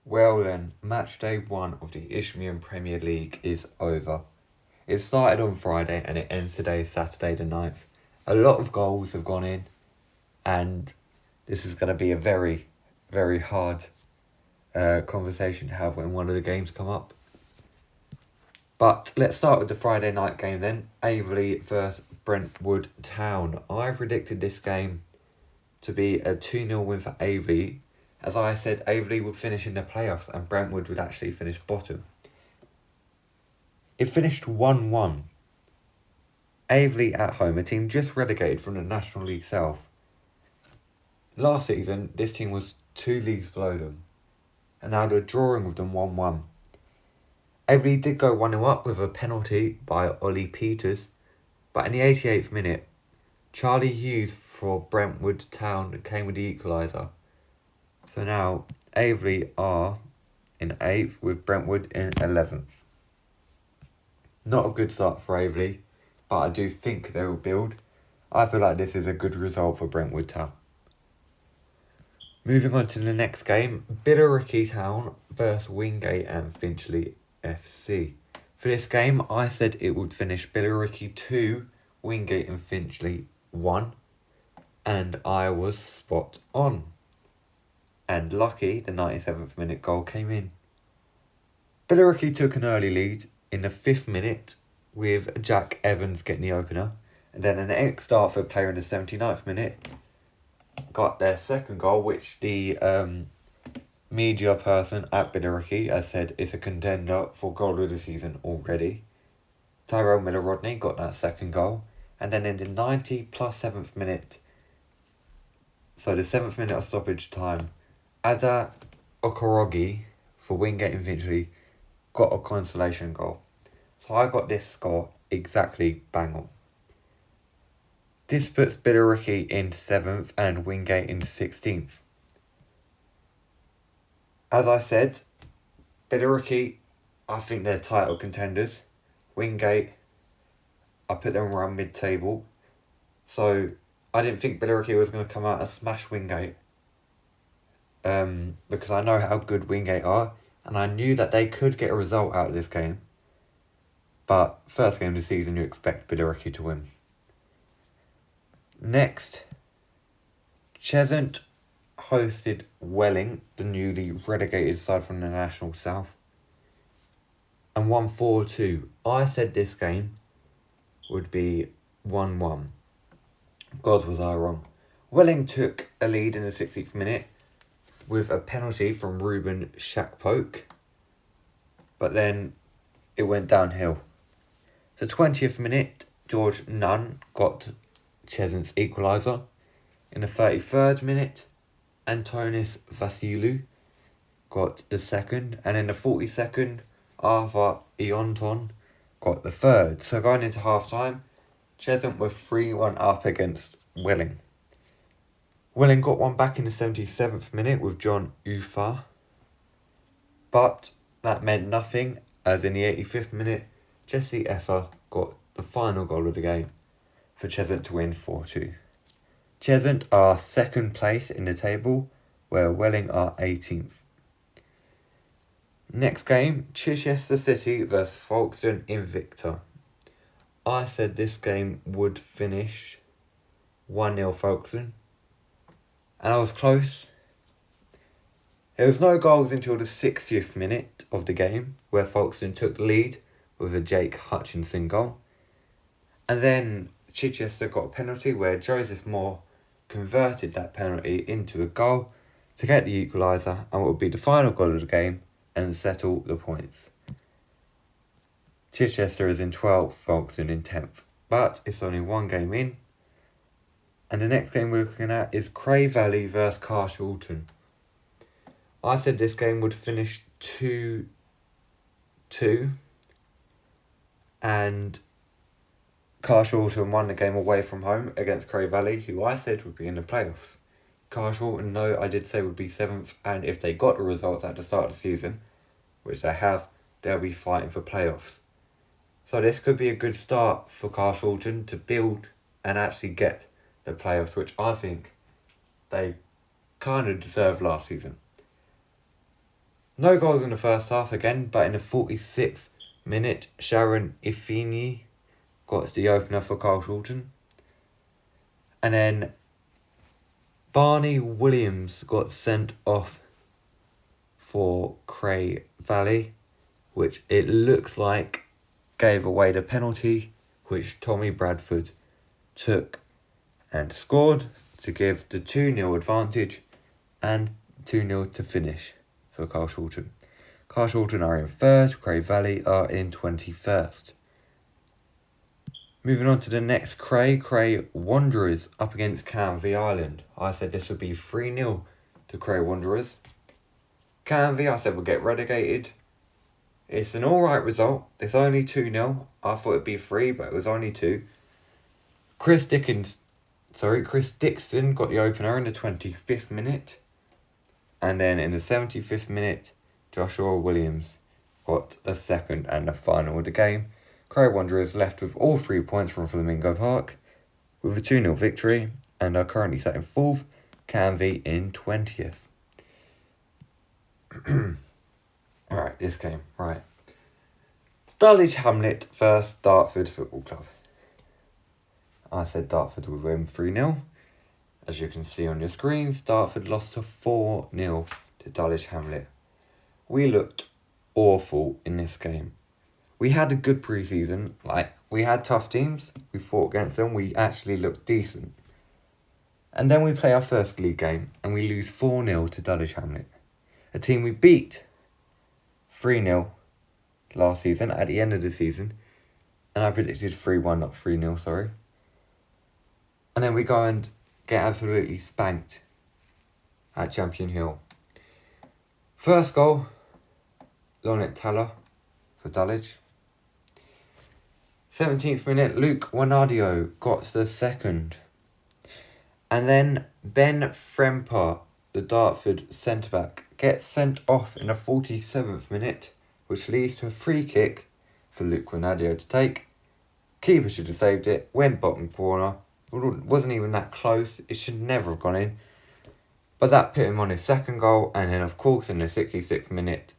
Well then, Matchday 1 of the Isthmian Premier League is over. It started on Friday and it ends today, Saturday the 9th. A lot of goals have gone in and this is going to be a very, very hard conversation to have when one of the games come up. But let's start with the Friday night game then. Averley versus Brentwood Town. I predicted this game to be a 2-0 win for Averley. As I said, Averley would finish in the playoffs and Brentwood would actually finish bottom. It finished 1-1. Averley at home, a team just relegated from the National League South. Last season, this team was 2 leagues below them. And now they're drawing with them 1-1. Averley did go 1-0 up with a penalty by Ollie Peters. But in the 88th minute, Charlie Hughes for Brentwood Town came with the equaliser. So now, Averley are in 8th with Brentwood in 11th. Not a good start for Averley, but I do think they will build. I feel like this is a good result for Brentwood Town. Moving on to the next game, Billericay Town versus Wingate and Finchley FC. For this game, I said it would finish Billericay 2, Wingate and Finchley 1. And I was spot on. And lucky, the 97th minute goal came in. Billericay took an early lead in the 5th minute with Jack Evans getting the opener. And then an ex-Dartford player in the 79th minute got their second goal, which the media person at Billericay has said is a contender for goal of the season already. Tyrell Miller-Rodney got that second goal. And then in the 90 plus 7th minute, so the 7th minute of stoppage time, Ada Okorogi for Wingate and Finchley got a consolation goal. So I got this score exactly bang on. This puts Billericay in 7th and Wingate in 16th. As I said, Billericay, I think they're title contenders. Wingate, I put them around mid-table. So I didn't think Billericay was going to come out and smash Wingate. Because I know how good Wingate are. And I knew that they could get a result out of this game. But first game of the season, you expect Billericay to win. Next, Cheshunt hosted Welling, the newly relegated side from the National South, and won 4-2. I said this game would be 1-1. God, was I wrong. Welling took a lead in the 60th minute with a penalty from Ruben Shakpoke, but then it went downhill. The 20th minute, George Nunn got Cheshunt's equaliser. In the 33rd minute, Antonis Vasilou got the second. And in the 42nd, Arthur Ionton got the third. So going into half-time, Cheshunt were 3-1 up against Welling. Welling got one back in the 77th minute with John Ufa. But that meant nothing, as in the 85th minute, Jesse Effer got the final goal of the game for Cheshunt to win 4-2. Cheshunt are 2nd place in the table, where Welling are 18th. Next game, Chichester City vs Folkestone Invicta. I said this game would finish 1-0 Folkestone, and I was close. There was no goals until the 60th minute of the game, where Folkestone took the lead with a Jake Hutchinson goal. And then Chichester got a penalty where Joseph Moore converted that penalty into a goal to get the equaliser and what would be the final goal of the game and settle the points. Chichester is in 12th, Folkestone in 10th, but it's only one game in. And the next game we're looking at is Cray Valley vs Carshalton. I said this game would finish 2-2 and Carshalton won the game away from home against Cray Valley, who I said would be in the playoffs. Carshalton, no, I did say would be 7th, and if they got the results at the start of the season, which they have, they'll be fighting for playoffs. So this could be a good start for Carshalton to build and actually get the playoffs, which I think they kind of deserved last season. No goals in the first half again, but in the 46th minute, Sharon Ifini got the opener for Carl Shorten. And then Barney Williams got sent off for Cray Valley, which it looks like gave away the penalty, which Tommy Bradford took and scored to give the 2-0 advantage and 2-0 to finish for Carl Shorten. Carl Shorten are in 3rd, Cray Valley are in 21st. Moving on to the next Cray Wanderers up against Canvey Island. I said this would be 3-0 to Cray Wanderers. Canvey, I said, would get relegated. It's an alright result. It's only 2-0. I thought it'd be 3, but it was only 2. Chris Dixon got the opener in the 25th minute. And then in the 75th minute, Joshua Williams got the second and the final of the game. Cray Wanderers left with all 3 points from Flamingo Park with a 2-0 victory and are currently sat in 4th, Canvey in 20th. Alright, this game, right. Dulwich Hamlet versus Dartford Football Club. I said Dartford would win 3-0. As you can see on your screens, Dartford lost to 4-0 to Dulwich Hamlet. We looked awful in this game. We had a good pre-season. We had tough teams. We fought against them. We actually looked decent. And then we play our first league game and we lose 4-0 to Dulwich Hamlet. A team we beat 3-0 last season at the end of the season. And I predicted 3-1, not 3-0, sorry. And then we go and get absolutely spanked at Champion Hill. First goal, Lonnet Taylor for Dulwich. 17th minute, Luke Wanadio got the second. And then Ben Frempar, the Dartford centre-back, gets sent off in the 47th minute, which leads to a free kick for Luke Wanadio to take. Keeper should have saved it, went bottom corner. It wasn't even that close, it should never have gone in. But that put him on his second goal, and then of course in the 66th minute,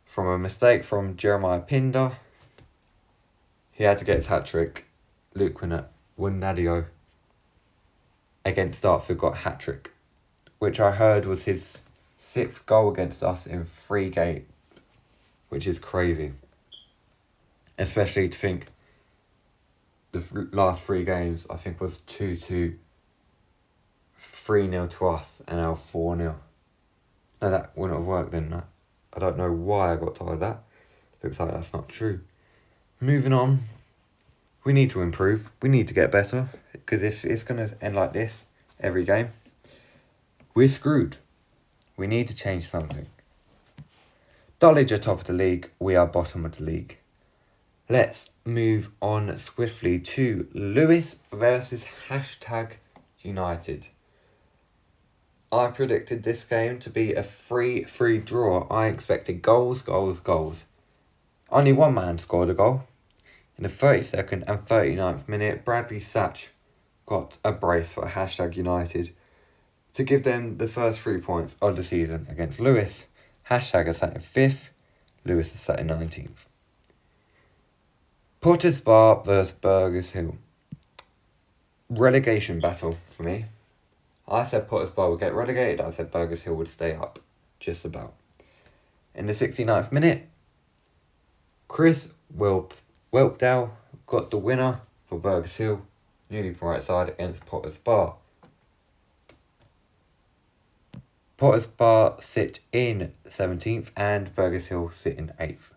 from a mistake from Jeremiah Pinder, he had to get his hat-trick. Luke Wanadio against Dartford got a hat-trick, which I heard was his 6th goal against us in 3 games, which is crazy. Especially to think the last 3 games, I think, was 2-2, 3-0 to us, and now 4-0. No, that wouldn't have worked then. I don't know why I got told of that. Looks like that's not true. Moving on, we need to improve. We need to get better, because if it's going to end like this every game, we're screwed. We need to change something. Dulwich are top of the league. We are bottom of the league. Let's move on swiftly to Lewis versus #United. I predicted this game to be a 3-3 draw. I expected goals. Only one man scored a goal. In the 32nd and 39th minute, Bradley Satch got a brace for #United to give them the first 3 points of the season against Lewis. are sat in 5th, Lewis is sat in 19th. Potters Bar versus Burgess Hill. Relegation battle for me. I said Potters Bar would get relegated. I said Burgess Hill would stay up. Just about. In the 69th minute, Chris Welpdale got the winner for Burgess Hill, newly from right side against Potters Bar. Potters Bar sit in 17th and Burgess Hill sit in 8th.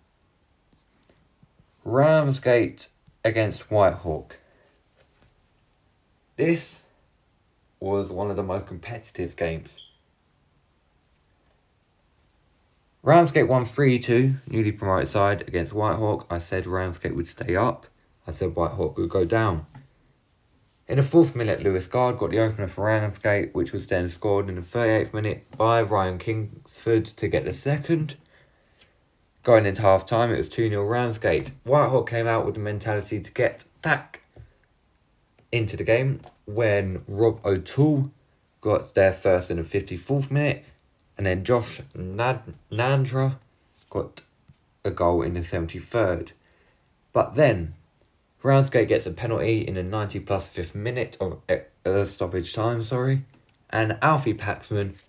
Ramsgate against Whitehawk. This was one of the most competitive games. Ramsgate won 3-2, newly promoted side against Whitehawk. I said Ramsgate would stay up. I said Whitehawk would go down. In the 4th minute, Lewis Guard got the opener for Ramsgate, which was then scored in the 38th minute by Ryan Kingsford to get the second. Going into half-time, it was 2-0 Ramsgate. Whitehawk came out with the mentality to get back into the game when Rob O'Toole got their first in the 54th minute, And then Josh Nandra got a goal in the 73rd. But then Ramsgate gets a penalty in the 90 plus 5th minute of stoppage time, and Alfie Paxman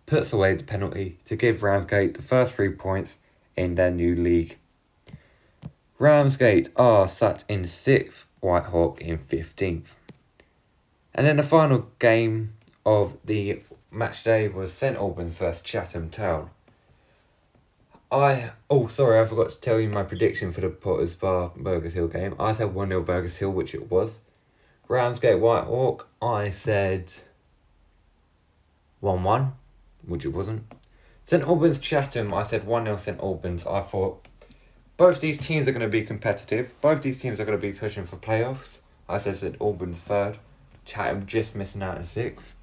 puts away the penalty to give Ramsgate the first 3 points in their new league. Ramsgate are sat in 6th, Whitehawk in 15th. And then the final game of the match day was St Albans vs Chatham Town. I forgot to tell you my prediction for the Potters Bar Burgess Hill game. I said 1-0 Burgess Hill, which it was. Ramsgate Whitehawk, I said 1-1, which it wasn't. St Albans Chatham, I said 1-0 St Albans. I thought both these teams are going to be competitive. Both these teams are going to be pushing for playoffs. I said St Albans 3rd. Chatham just missing out in 6th.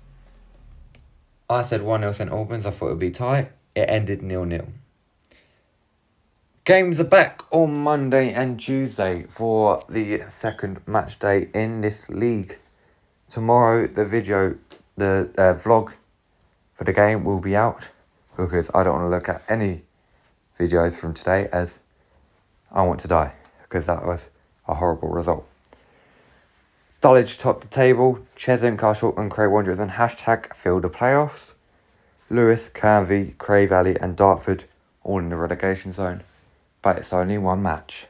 I said 1-0 St Albans. I thought it would be tight. It ended 0-0. Games are back on Monday and Tuesday for the second match day in this league. Tomorrow, the vlog for the game will be out because I don't want to look at any videos from today as I want to die because that was a horrible result. Dulwich topped the table. Chesham, Castle and Cray Wanderers and hashtag fill the playoffs. Lewis, Canvey, Cray Valley and Dartford all in the relegation zone. But it's only one match.